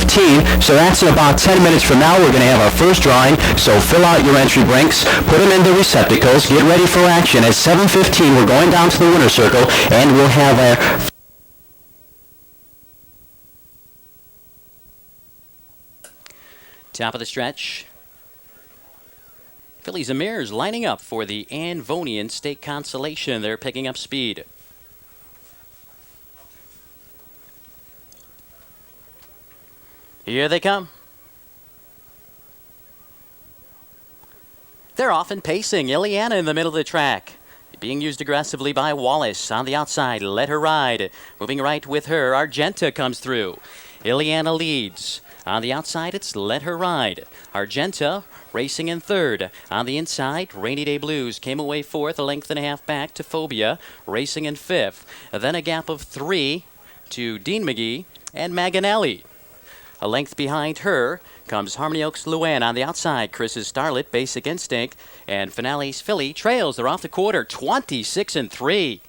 7:15, so that's in about 10 minutes from now. We're going to have our first drawing, so fill out your entry blanks, put them in the receptacles, get ready for action. At 7:15, we're going down to the winner's circle, and we'll have our top of the stretch. Fillies and Mares lining up for the Anvonian State Consolation. They're picking up speed. Here they come. They're off and pacing. Ileana in the middle of the track. Being used aggressively by Wallace on the outside. Let her ride. Moving right with her. Argenta comes through. Ileana leads. On the outside, it's Let Her Ride. Argenta racing in third. On the inside, Rainy Day Blues came away fourth, a length and a half back to Phobia, racing in fifth. Then a gap of 3 to Dean McGee and Maganelli. A length behind her comes Harmony Oaks Luann on the outside. Chris's Starlet, Basic Instinct, and Finale's Philly trails. They're off the quarter, 26-3.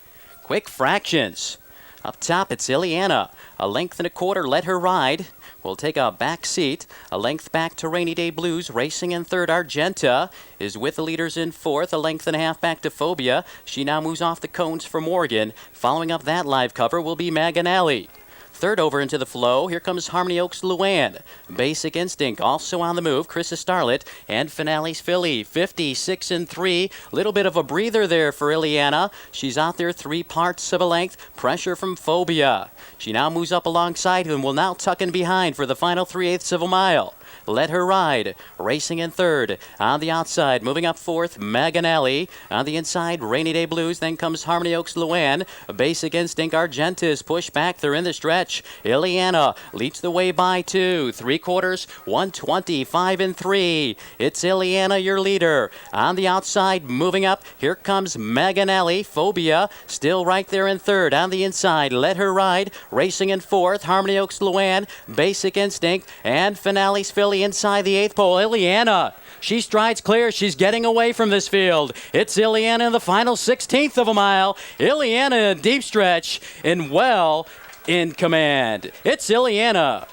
Quick fractions. Up top, it's Ileana. A length and a quarter, Let Her Ride. Will take a back seat. A length back to Rainy Day Blues. Racing in third, Argenta is with the leaders in fourth. A length and a half back to Phobia. She now moves off the cones for Morgan. Following up that live cover will be Maganelli. Third over into the flow, here comes Harmony Oaks Luann. Basic Instinct also on the move, Chris's Starlet, and Finale's Philly, 56-3. Little bit of a breather there for Ileana. She's out there 3 parts of a length. Pressure from Phobia. She now moves up alongside him, will now tuck in behind for the final 3/8 of a mile. Let Her Ride, racing in third. On the outside, moving up fourth, Maganelli. On the inside, Rainy Day Blues. Then comes Harmony Oaks Luann. Basic Instinct, Argenta is pushed back. They're in the stretch. Ileana leads the way by 2. 3/4, 125-3. It's Ileana, your leader. On the outside, moving up, here comes Maganelli. Phobia, still right there in third. On the inside, Let Her Ride, racing in fourth. Harmony Oaks Luann, Basic Instinct, and Finale's Philly inside the 8th pole. Ileana, she strides clear. She's getting away from this field. It's Ileana in the final 16th of a mile. Ileana in deep stretch and well in command. It's Ileana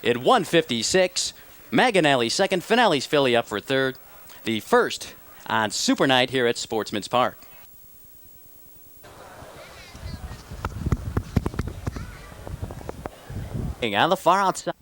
in 1:56. Maganelli second. Finale's Philly up for third. The first on Super Night here at Sportsman's Park. On the far outside.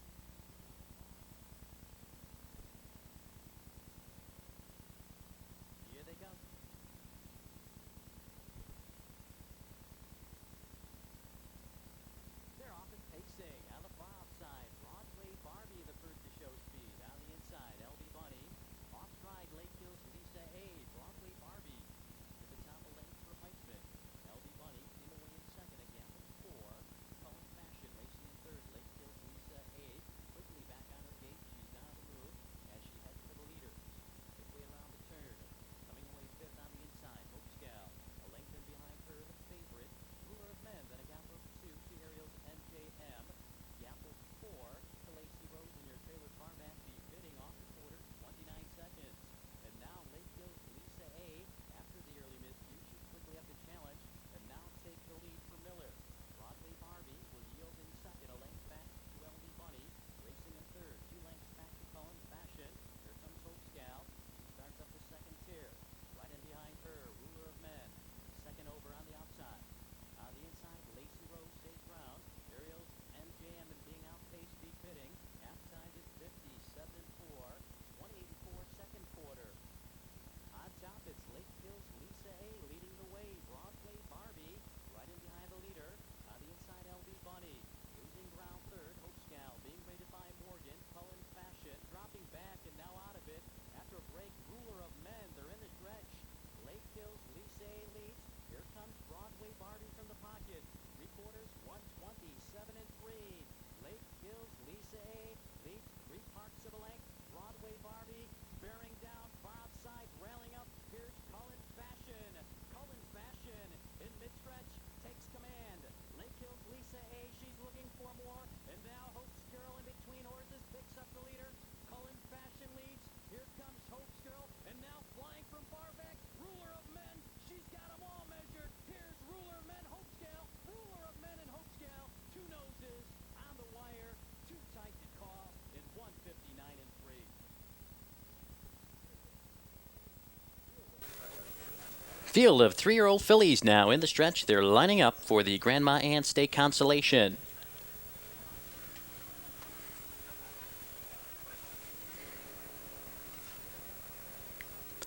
Field of 3-year-old fillies now in the stretch. They're lining up for the Grandma Ann State Consolation.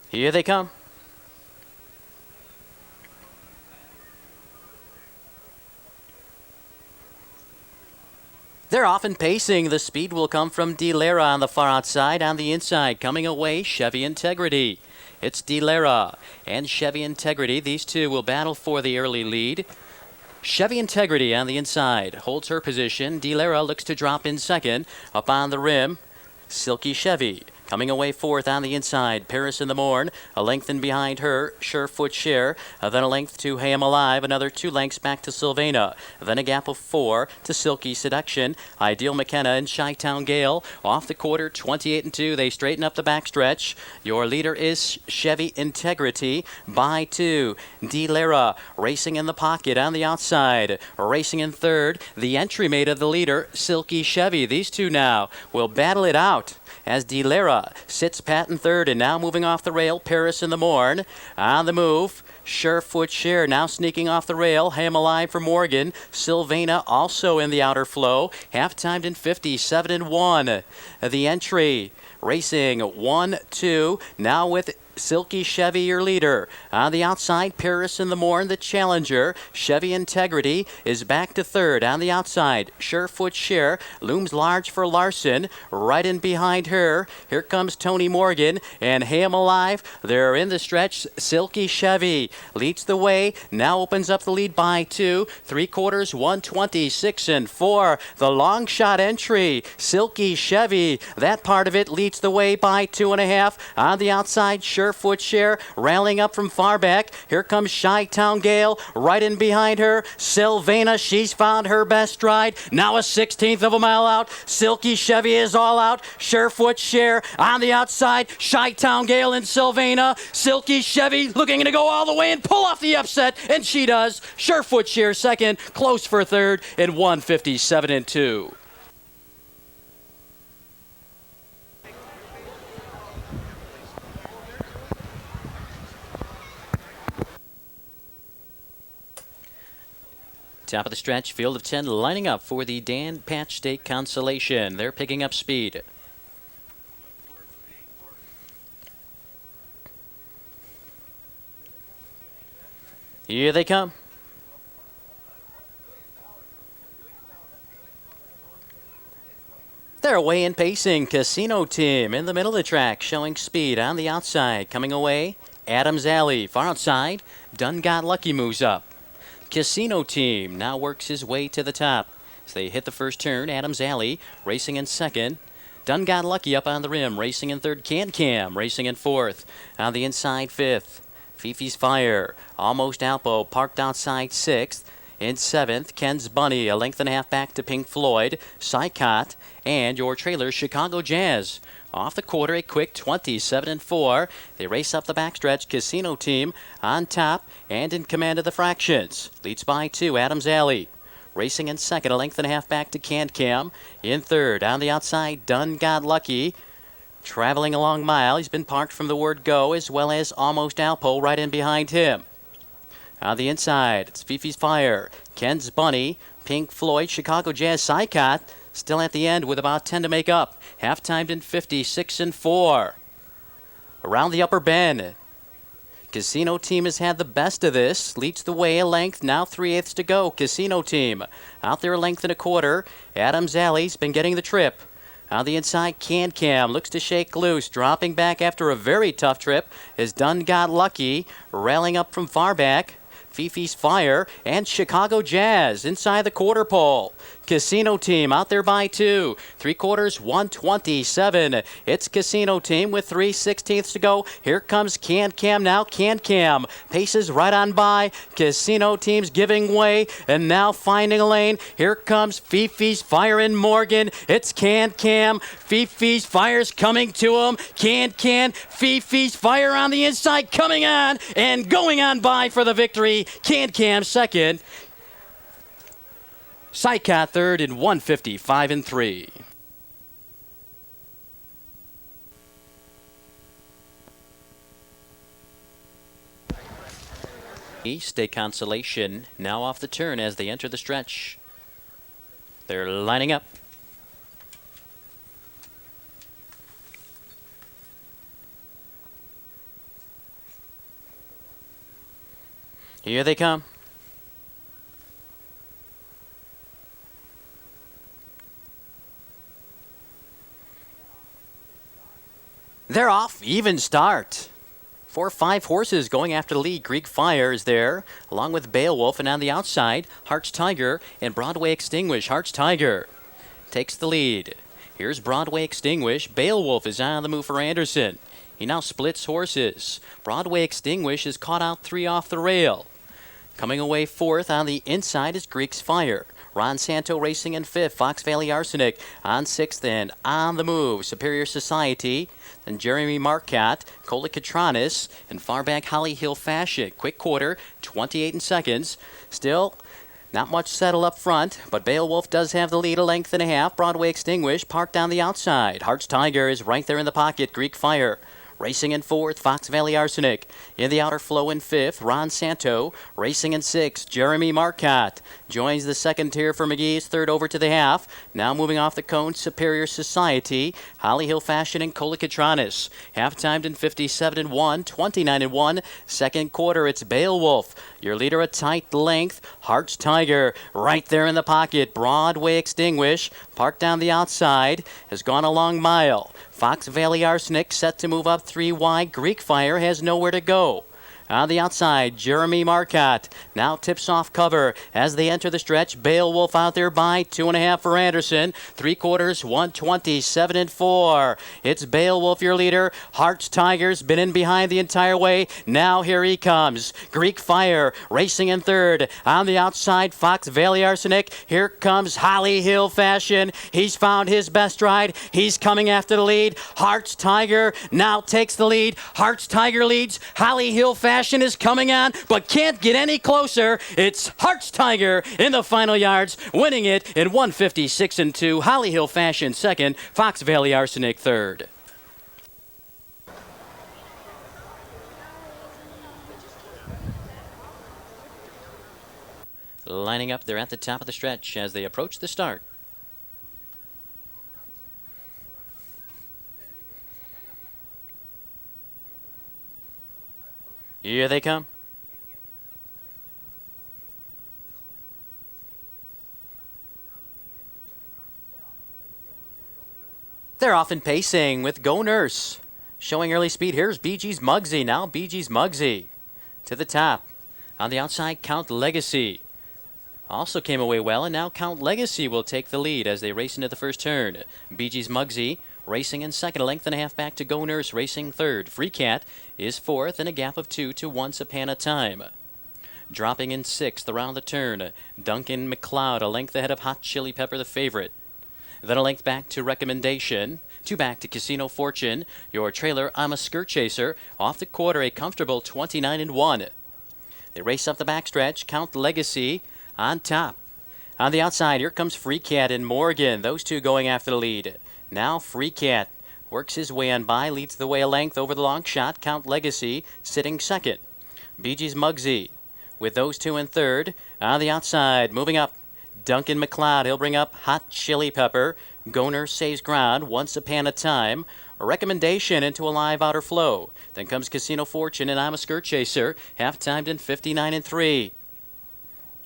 Here they come. They're often pacing. The speed will come from Delara on the far outside. On the inside, coming away, Chevy Integrity. It's Delara and Chevy Integrity. These two will battle for the early lead. Chevy Integrity on the inside holds her position. Delara looks to drop in second. Up on the rim, Silky Chevy. Coming away fourth on the inside, Paris in the Morn, a length in behind her, Surefoot Share, then a length to Hey I'm Alive, another 2 lengths back to Sylvana, then a gap of 4 to Silky Seduction, Ideal McKenna and Chi-Town Gale, off the quarter, 28-2, they straighten up the backstretch. Your leader is Chevy Integrity by 2. Delara racing in the pocket on the outside, racing in third, the entry mate of the leader, Silky Chevy. These two now will battle it out as Delara sits pat in third, and now moving off the rail, Paris in the Morn. On the move, Surefoot Share now sneaking off the rail. Hey I'm Alive for Morgan. Sylvana also in the outer flow. Half-timed in 57-1. The entry racing 1-2. Now with Silky Chevy, your leader. On the outside, Paris in the Morn, the challenger. Chevy Integrity is back to third. On the outside, Surefoot Share looms large for Larson. Right in behind her, here comes Tony Morgan and Hey I'm Alive. They're in the stretch. Silky Chevy leads the way. Now opens up the lead by 2. 3/4, 126-4. The long shot entry. Silky Chevy. That part of it leads the way by 2.5. On the outside, Surefoot Share rallying up from far back. Here comes Chi-Town Gale right in behind her. Sylvana, she's found her best stride. Now a 1/16 of a mile out. Silky Chevy is all out. Surefoot Share on the outside. Chi-Town Gale and Sylvana. Silky Chevy looking to go all the way and pull off the upset, and she does. Surefoot Share second, close for third in 157-2. Top of the stretch, field of 10 lining up for the Dan Patch State Consolation. They're picking up speed. Here they come. They're away in pacing. Casino Team in the middle of the track, showing speed on the outside. Coming away, Adams Alley. Far outside, Done Got Lucky moves up. Casino Team now works his way to the top. As they hit the first turn, Adams Alley racing in second. Done Got Lucky up on the rim, racing in third. Can racing in fourth. On the inside, fifth. Fifi's Fire, Almost Alpo, parked outside sixth. In seventh, Ken's Bunny, a length and a half back to Pink Floyd. Psychot, and your trailer, Chicago Jazz. Off the quarter, a quick 27-4. They race up the backstretch. Casino Team on top and in command of the fractions. Leads by 2, Adams Alley. Racing in second, a length and a half back to Can. In third, on the outside, Done Got Lucky. Traveling along mile, he's been parked from the word go, as well as Almost Alpo right in behind him. On the inside, it's Fifi's Fire, Ken's Bunny, Pink Floyd, Chicago Jazz, Psychot. Still at the end with about 10 to make up. Half-timed in 56-4. Around the upper bend, Casino Team has had the best of this. Leads the way a length, now 3/8 to go. Casino Team out there a length and a quarter. Adams Alley's been getting the trip. On the inside, Can looks to shake loose. Dropping back after a very tough trip is Done Got Lucky. Railing up from far back, Fifi's Fire, and Chicago Jazz inside the quarter pole. Casino Team out there by 2. 3/4, 127. It's Casino Team with 3/16 to go. Here comes Can now. Can paces right on by. Casino Team's giving way and now finding a lane. Here comes Fifi's Fire and Morgan. It's Can. Fifi's Fire's coming to him. Can. Fifi's Fire on the inside coming on and going on by for the victory. Can second. Psychot third in 155-3. State Consolation now off the turn as they enter the stretch. They're lining up. Here they come. They're off. Even start. 4 or 5 horses going after the lead. Greek Fire is there, along with Beowulf, and on the outside, Hearts Tiger and Broadway Extinguish. Hearts Tiger takes the lead. Here's Broadway Extinguish. Beowulf is on the move for Anderson. He now splits horses. Broadway Extinguish is caught out 3 off the rail. Coming away 4th on the inside is Greek's Fire. Ron Santo racing in 5th. Fox Valley Arsenic on 6th, and on the move, Superior Society. Then Jeremy Marquette, Colicitranis, and far back Holly Hill Fashion. Quick quarter, 28 seconds. Still not much settle up front, but Beowulf does have the lead a length and a half. Broadway Extinguished parked down the outside. Hearts Tiger is right there in the pocket. Greek Fire racing in 4th, Fox Valley Arsenic. In the outer flow in 5th, Ron Santo. Racing in 6th, Jeremy Marcotte. Joins the second tier for McGee's 3rd over to the half. Now moving off the cone, Superior Society. Holly Hill Fashion and Colicitranis. Half-timed in 57-1, 29-1. Second quarter, it's Beowulf. Your leader a tight length. Hearts Tiger right there in the pocket. Broadway Extinguish, parked down the outside, has gone a long mile. Fox Valley Arsenic set to move up 3 wide. Greek Fire has nowhere to go. On the outside, Jeremy Marcotte now tips off cover as they enter the stretch. Beowulf out there by 2.5 for Anderson. 3 quarters, 127-4. It's Beowulf, your leader. Hearts Tigers been in behind the entire way. Now here he comes. Greek Fire racing in 3rd. On the outside, Fox Valley Arsenic. Here comes Holly Hill Fashion. He's found his best ride. He's coming after the lead. Hearts Tiger now takes the lead. Hearts Tiger leads. Holly Hill Fashion is coming on, but can't get any closer. It's Hearts Tiger in the final yards, winning it in 156-2. Holly Hill Fashion 2nd, Fox Valley Arsenic 3rd. Lining up, they're at the top of the stretch as they approach the start. Here they come. They're off and pacing with Go Nurse. Showing early speed. Here's BG's Muggsy. Now BG's Muggsy to the top. On the outside, Count Legacy also came away well, and now Count Legacy will take the lead as they race into the first turn. BG's Muggsy racing in 2nd, a length and a half back to Go Nurse, racing 3rd. Free Cat is 4th, and a gap of 2 to Once Upon a Time. Dropping in 6th around the turn, Duncan McLeod, a length ahead of Hot Chili Pepper, the favorite. Then a length back to Recommendation, 2 back to Casino Fortune. Your trailer, I'm a Skirt Chaser, off the quarter, a comfortable 29-1. They race up the backstretch, Count Legacy on top. On the outside, here comes Free Cat and Morgan, those two going after the lead. Now Free Cat works his way on by, leads the way a length over the long shot. Count Legacy sitting 2nd. BG's Muggsy with those two in 3rd. On the outside, moving up, Duncan McLeod. He'll bring up Hot Chili Pepper. Goner saves ground. Once Upon a Time. A Recommendation into a live outer flow. Then comes Casino Fortune and I'm a Skirt Chaser. Half-timed in 59-3.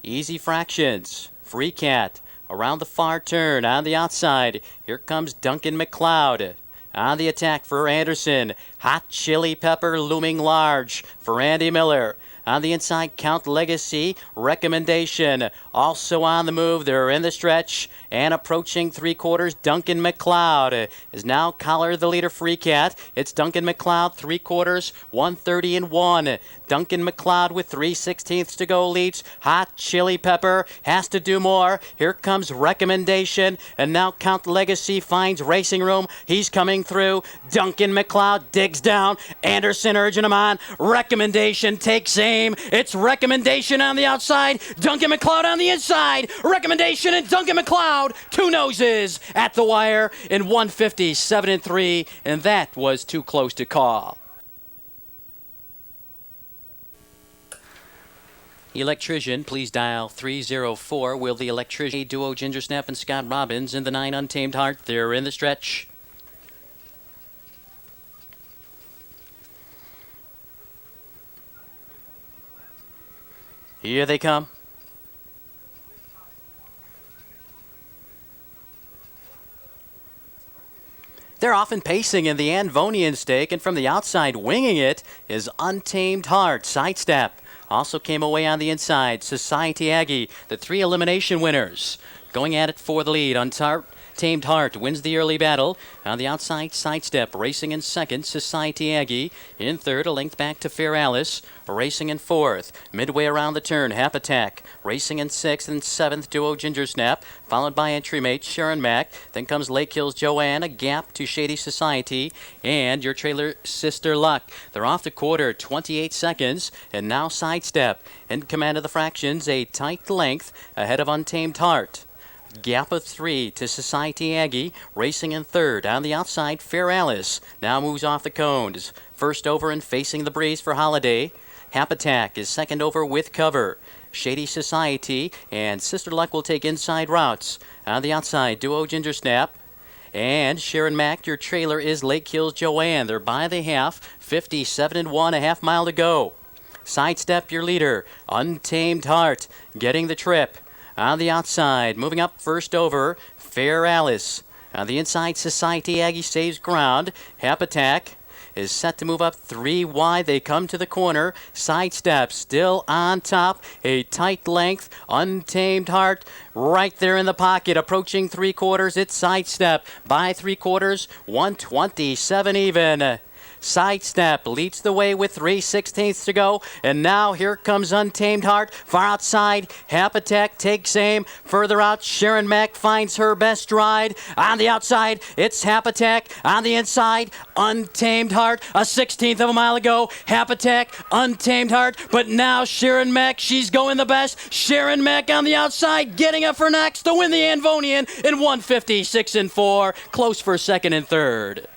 Easy Fractions. Free Cat. Around the far turn, on the outside, here comes Duncan McLeod. On the attack for Anderson, Hot Chili Pepper looming large for Andy Miller. On the inside, Count Legacy, Recommendation. Also on the move, they're in the stretch and approaching 3 quarters. Duncan McLeod is now collared the leader, Free Cat. It's Duncan McLeod, 3 quarters, 130-1. Duncan McLeod with 3/16 to go leads. Hot Chili Pepper has to do more. Here comes Recommendation, and now Count Legacy finds racing room. He's coming through. Duncan McLeod digs down. Anderson urging him on. Recommendation takes aim. It's Recommendation on the outside. Duncan McLeod on the inside. Recommendation and Duncan McLeod. 2 noses at the wire in 157-3, and that was too close to call. Electrician, please dial 304. Will the electrician duo Ginger Snap and Scott Robbins in the 9 Untamed Heart? They're in the stretch. Here they come. They're often pacing in the Anvonian stake, and from the outside winging it is Untamed Heart. Sidestep. Also came away on the inside. Society Aggie, the 3 elimination winners. Going at it for the lead. Untamed Heart wins the early battle. On the outside, Sidestep. Racing in second, Society Aggie. In third, a length back to Fair Alice. Racing in fourth. Midway around the turn, Hap Attack. Racing in sixth and seventh, Duo Ginger Snap. Followed by entry mate Sharon Mack. Then comes Lake Hills Joanne. A gap to Shady Society. And your trailer, Sister Luck. They're off the quarter, 28 seconds. And now Sidestep. In command of the fractions, a tight length ahead of Untamed Heart. Gap of 3 to Society Aggie, racing in third. On the outside, Fair Alice now moves off the cones. First over and facing the breeze for Holiday. Hap Attack is second over with cover. Shady Society and Sister Luck will take inside routes. On the outside, Duo Ginger Snap. And Sharon Mack, your trailer is Lake Hills Joanne. They're by the half, 57-1, a half mile to go. Sidestep, your leader, Untamed Heart, getting the trip. On the outside, moving up first over, Fair Alice. On the inside, Society Aggie saves ground. Hap Attack is set to move up 3 wide. They come to the corner. Sidestep still on top. A tight length. Untamed Heart right there in the pocket. Approaching 3/4. It's Sidestep by 3/4. 127 even. Sidestep leads the way with 3/16 to go. And now here comes Untamed Heart. Far outside, Hap Attack takes aim. Further out, Sharon Mack finds her best stride. On the outside, it's Hap Attack. On the inside, Untamed Heart. A 1/16 of a mile ago. Hap Attack, Untamed Heart. But now Sharon Mack, she's going the best. Sharon Mack on the outside, getting up for next to win the Anvonian in 156-4. Close for second and third.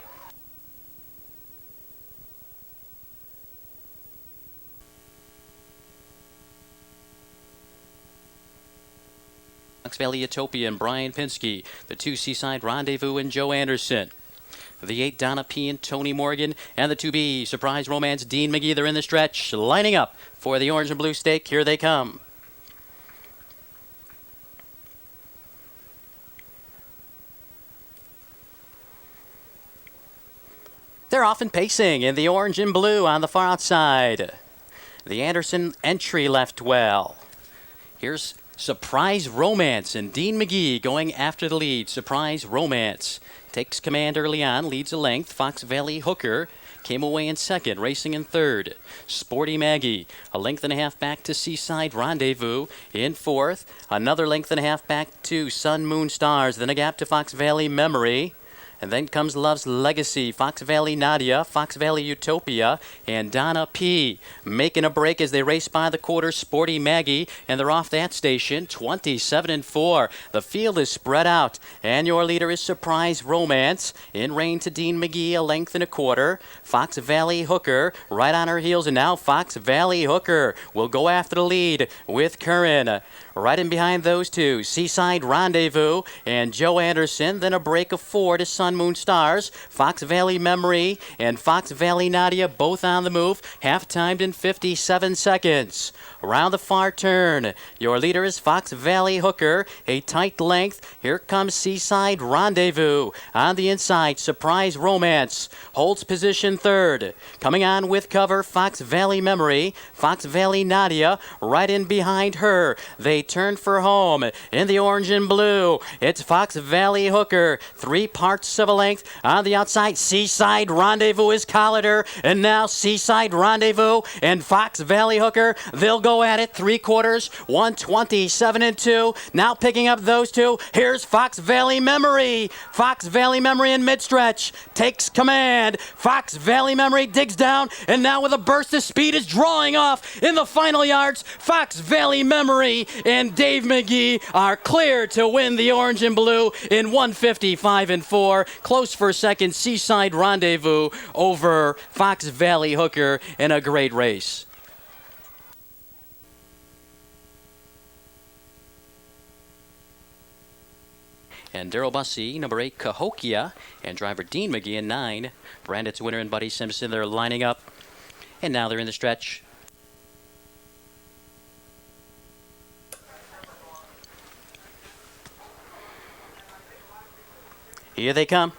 Fox Valley Utopia and Brian Pinsky, the 2 Seaside Rendezvous and Joe Anderson. The 8 Donna P and Tony Morgan, and the 2B Surprise Romance Dean McGee. They're in the stretch, lining up for the orange and blue stake. Here they come. They're often pacing in the orange and blue on the far outside. The Anderson entry left well. Here's Surprise Romance and Dean McGee going after the lead. Surprise Romance takes command early on, leads a length. Fox Valley Hooker came away in second, racing in third. Sporty Maggie, a length and a half back to Seaside Rendezvous in fourth. Another length and a half back to Sun Moon Stars. Then a gap to Fox Valley Memory. And then comes Love's Legacy, Fox Valley Nadia, Fox Valley Utopia, and Donna P. Making a break as they race by the quarter, Sporty Maggie, and they're off that station, 27-4. The field is spread out, and your leader is Surprise Romance. In rein to Dean McGee, a length and a quarter. Fox Valley Hooker right on her heels, and now Fox Valley Hooker will go after the lead with Curran. Right in behind those two, Seaside Rendezvous and Joe Anderson. Then a break of 4 to Sun Moon Stars. Fox Valley Memory and Fox Valley Nadia both on the move. Half timed in 57 seconds. Around the far turn, your leader is Fox Valley Hooker. A tight length. Here comes Seaside Rendezvous. On the inside, Surprise Romance holds position third. Coming on with cover, Fox Valley Memory. Fox Valley Nadia right in behind her. They turn for home in the orange and blue. It's Fox Valley Hooker. 3 parts of a length. On the outside, Seaside Rendezvous is collared. And now Seaside Rendezvous and Fox Valley Hooker. They'll go at it 3/4, 127-2. Now picking up those two. Here's Fox Valley Memory. Fox Valley Memory in mid-stretch takes command. Fox Valley Memory digs down, and now with a burst of speed is drawing off in the final yards. Fox Valley Memory and Dave McGee are clear to win the orange and blue in 155-4. Close for second, Seaside Rendezvous over Fox Valley Hooker in a great race. and Daryl Bussey, number 8, Cahokia, and driver Dean McGee in 9. Brandit's winner and Buddy Simpson, they're lining up, and now they're in the stretch. Here they come.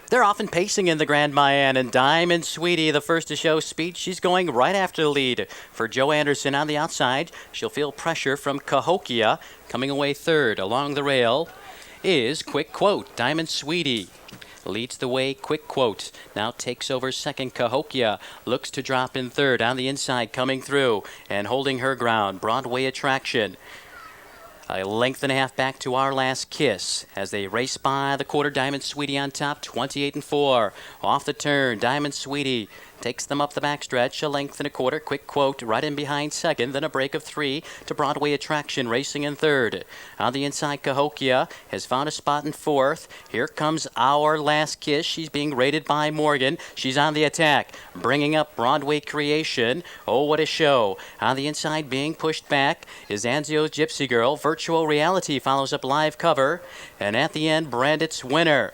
They're often pacing in the Grand Mayan, and Diamond Sweetie, the first to show speed. She's going right after the lead. For Joe Anderson on the outside, she'll feel pressure from Cahokia. Coming away third along the rail is Quick Quote. Diamond Sweetie leads the way. Quick Quote now takes over second. Cahokia looks to drop in third. On the inside, coming through and holding her ground, Broadway Attraction. A length and a half back to Our Last Kiss as they race by the quarter. Diamond Sweetie on top, 28-4. Off the turn, Diamond Sweetie takes them up the backstretch, a length and a quarter. Quick Quote right in behind second, then a break of 3 to Broadway Attraction racing in third. On the inside, Cahokia has found a spot in fourth. Here comes Our Last Kiss. She's being rated by Morgan. She's on the attack, bringing up Broadway Creation. Oh, what a show. On the inside, being pushed back is Anzio's Gypsy Girl. Virtual Reality follows up live cover. And at the end, Brandit's winner.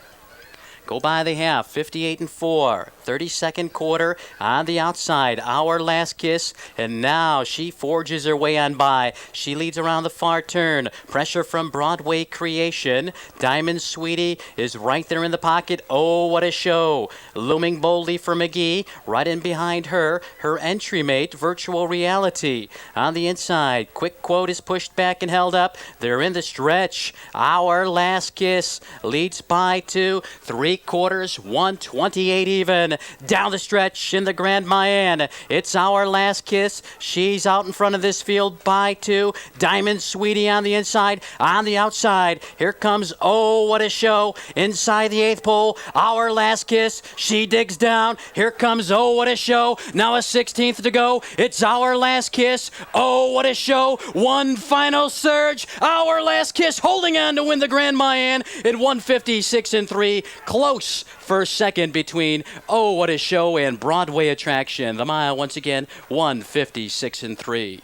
Go by the half, 58-4. 32nd quarter on the outside. Our Last Kiss, and now she forges her way on by. She leads around the far turn. Pressure from Broadway Creation. Diamond Sweetie is right there in the pocket. Oh, what a show. Looming boldly for McGee. Right in behind her, her entry mate, Virtual Reality. On the inside, Quick Quote is pushed back and held up. They're in the stretch. Our Last Kiss leads by 2. 3/4, 128 even. Down the stretch in the Grand Mayan. It's Our Last Kiss. She's out in front of this field by 2. Diamond Sweetie on the inside. On the outside, here comes, oh, what a show. Inside the 8th pole, Our Last Kiss. She digs down. Here comes, oh, what a show. Now a 16th to go. It's Our Last Kiss. Oh, what a show. One final surge. Our Last Kiss holding on to win the Grand Mayan at 156-3. Close first second between Oh, What a Show and Broadway Attraction. The mile once again 156-3.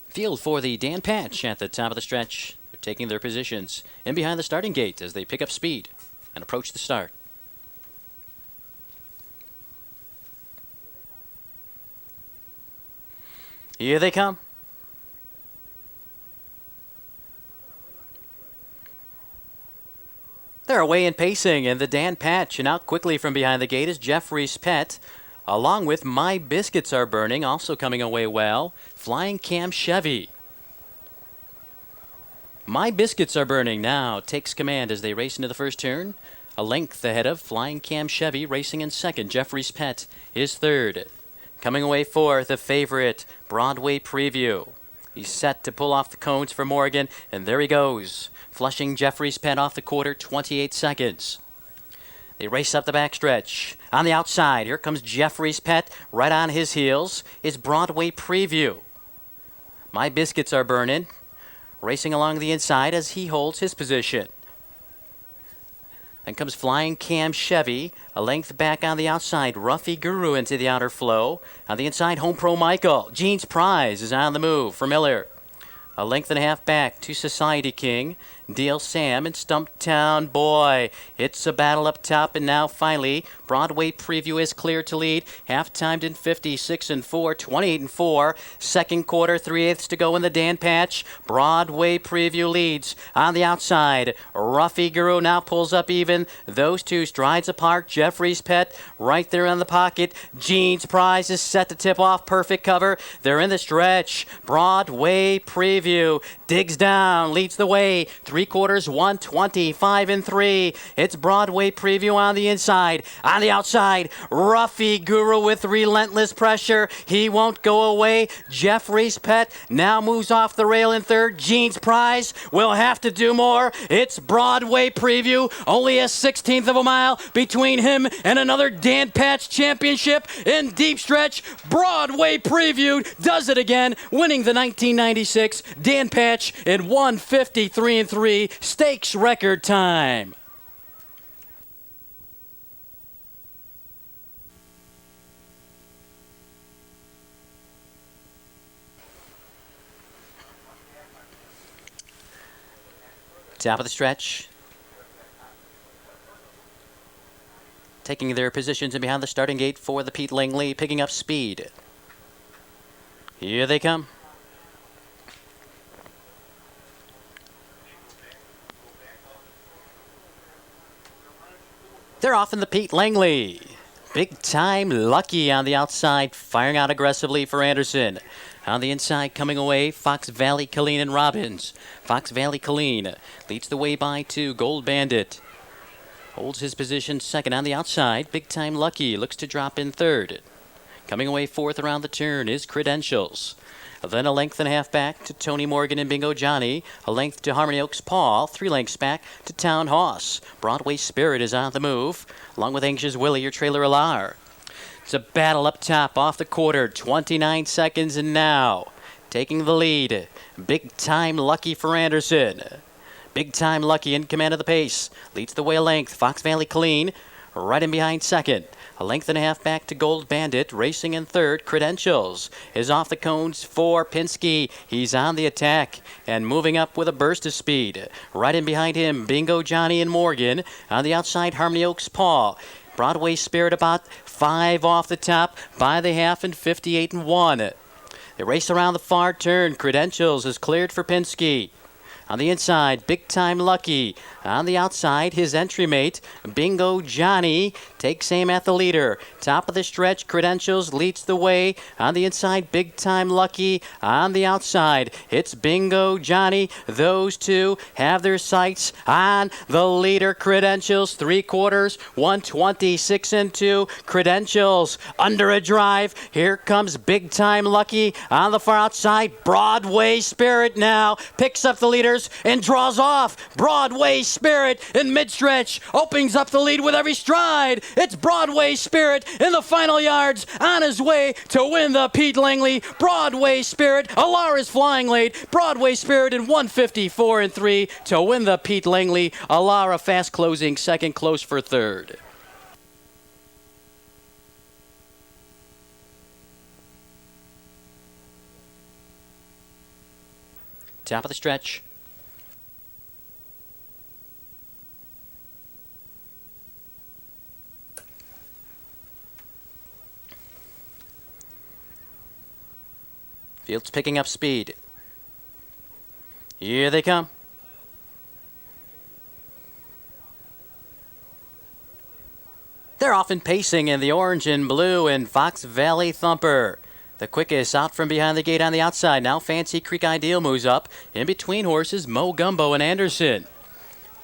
Field for the Dan Patch at the top of the stretch. They're taking their positions in behind the starting gate as they pick up speed and approach the start. Here they come. They're away in pacing, and the Dan Patch, and out quickly from behind the gate is Jeffrey's Pet, along with My Biscuits Are Burning, also coming away well. Flying Cam Chevy. My Biscuits Are Burning now takes command as they race into the first turn. A length ahead of Flying Cam Chevy, racing in second. Jeffrey's Pet is third. Coming away fourth, the favorite, Broadway Preview. He's set to pull off the cones for Morgan, and there he goes. Flushing Jeffrey's Pet off the quarter, 28 seconds. They race up the backstretch. On the outside, here comes Jeffrey's Pet. Right on his heels is Broadway Preview. My Biscuits Are Burning. Racing along the inside as he holds his position. Then comes Flying Cam Chevy, a length back on the outside. Ruffy Guru into the outer flow. On the inside, Home Pro Michael. Jean's Prize is on the move for Miller. A length and a half back to Society King. Deal Sam and Stumptown Boy. It's a battle up top, and now finally Broadway Preview is clear to lead. Half-timed in 56-4, 28-4. Second quarter, 3/8 to go in the Dan Patch. Broadway Preview leads on the outside. Ruffy Guru now pulls up even. Those two strides apart. Jeffrey's Pet right there in the pocket. Jean's Prize is set to tip off. Perfect cover. They're in the stretch. Broadway Preview digs down, leads the way. 3/4, 125-3. It's Broadway Preview on the inside. On the outside, Ruffy Guru with relentless pressure. He won't go away. Jeffrey's Pet now moves off the rail in third. Jean's Prize will have to do more. It's Broadway Preview. Only a 16th of a mile between him and another Dan Patch championship in deep stretch. Broadway Preview does it again, winning the 1996 Dan Patch in 153-3 stakes record time. Top of the stretch. Taking their positions in behind the starting gate for the Pete Langley, picking up speed. Here they come. They're off in the Pete Langley. Big Time Lucky on the outside, firing out aggressively for Anderson. On the inside, coming away, Fox Valley, Colleen, and Robbins. Fox Valley, Colleen leads the way by 2. Gold Bandit holds his position second on the outside. Big Time Lucky looks to drop in third. Coming away fourth around the turn is Credentials. Then a length and a half back to Tony Morgan and Bingo Johnny. A length to Harmony Oaks Paul. 3 lengths back to Town Hoss. Broadway Spirit is on the move, along with Anxious Willie, your trailer Alar. It's a battle up top off the quarter. 29 seconds and now taking the lead. Big Time Lucky for Anderson. Big Time Lucky in command of the pace. Leads the way a length. Fox Valley Clean right in behind second. A length and a half back to Gold Bandit. Racing in third. Credentials is off the cones for Pinsky. He's on the attack and moving up with a burst of speed. Right in behind him, Bingo Johnny and Morgan. On the outside, Harmony Oaks Paul. Broadway Spirit about 5 off the top by the half and 58 and 1. They race around the far turn. Credentials is cleared for Pinsky. On the inside, Big Time Lucky. On the outside, his entry mate, Bingo Johnny, takes aim at the leader. Top of the stretch, Credentials leads the way. On the inside, Big Time Lucky. On the outside, it's Bingo Johnny. Those two have their sights on the leader, Credentials. 3/4, 126 and 2. Credentials under a drive. Here comes Big Time Lucky on the far outside. Broadway Spirit now picks up the leaders and draws off. Broadway Spirit in mid-stretch opens up the lead with every stride. It's Broadway Spirit in the final yards on his way to win the Pete Langley. Broadway Spirit, Alar is flying late. Broadway Spirit in 154 and 3 to win the Pete Langley. Alar a fast closing second, close for third. Top of the stretch. Field's picking up speed. Here they come. They're off and pacing in the orange and blue and Fox Valley Thumper. The quickest out from behind the gate on the outside. Now Fancy Creek Ideal moves up. In between horses, Mo Gumbo and Anderson.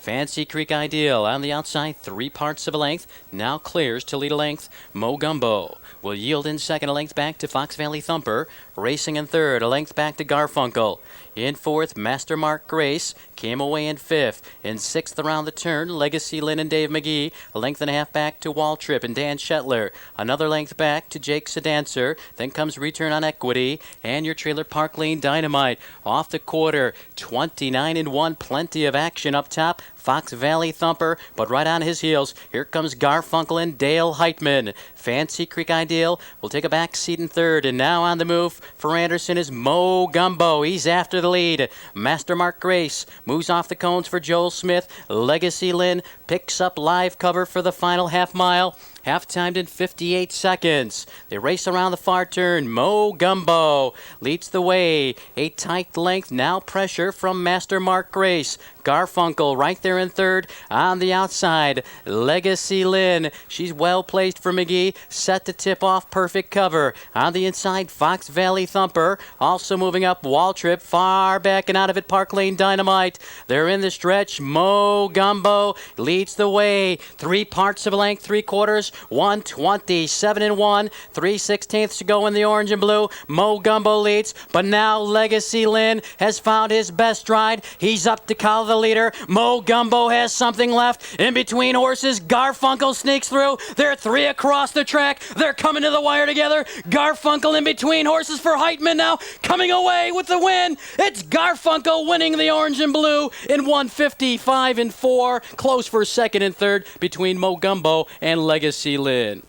Fancy Creek Ideal on the outside, 3 parts of a length. Now clears to lead a length. Mo Gumbo will yield in second, a length back to Fox Valley Thumper. Racing in third, a length back to Garfunkel. In fourth, Master Mark Grace came away in fifth. In sixth around the turn, Legacy Lynn and Dave McGee. A length and a half back to Wall Trip and Dan Shetler. Another length back to Jake Sedancer. Then comes Return on Equity and your trailer Park Lane Dynamite. Off the quarter, 29 and 1. Plenty of action up top. Fox Valley Thumper, but right on his heels, here comes Garfunkel and Dale Heitman. Fancy Creek Ideal will take a back seat in third, and now on the move for Anderson is Mo Gumbo. He's after the lead. Master Mark Grace moves off the cones for Joel Smith. Legacy Lynn picks up live cover for the final half mile. Half-timed in 58 seconds. They race around the far turn. Mo Gumbo leads the way. A tight length. Now pressure from Master Mark Grace. Garfunkel right there in third. On the outside, Legacy Lynn. She's well placed for McGee. Set to tip off. Perfect cover. On the inside, Fox Valley Thumper. Also moving up, Wall Trip. Far back and out of it, Park Lane Dynamite. They're in the stretch. Mo Gumbo leads the way. 3 parts of a length, 3/4. 127 and 1. 3/16 to go in the orange and blue. Mo Gumbo leads, but now Legacy Lynn has found his best stride. He's up to collar the leader. Mo Gumbo has something left. In between horses, Garfunkel sneaks through. They're 3 across the track. They're coming to the wire together. Garfunkel in between horses for Heitman now, coming away with the win. It's Garfunkel winning the orange and blue in 155 and 4. Close for second and third between Mo Gumbo and Legacy Lynn.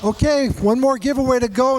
Okay, one more giveaway to go.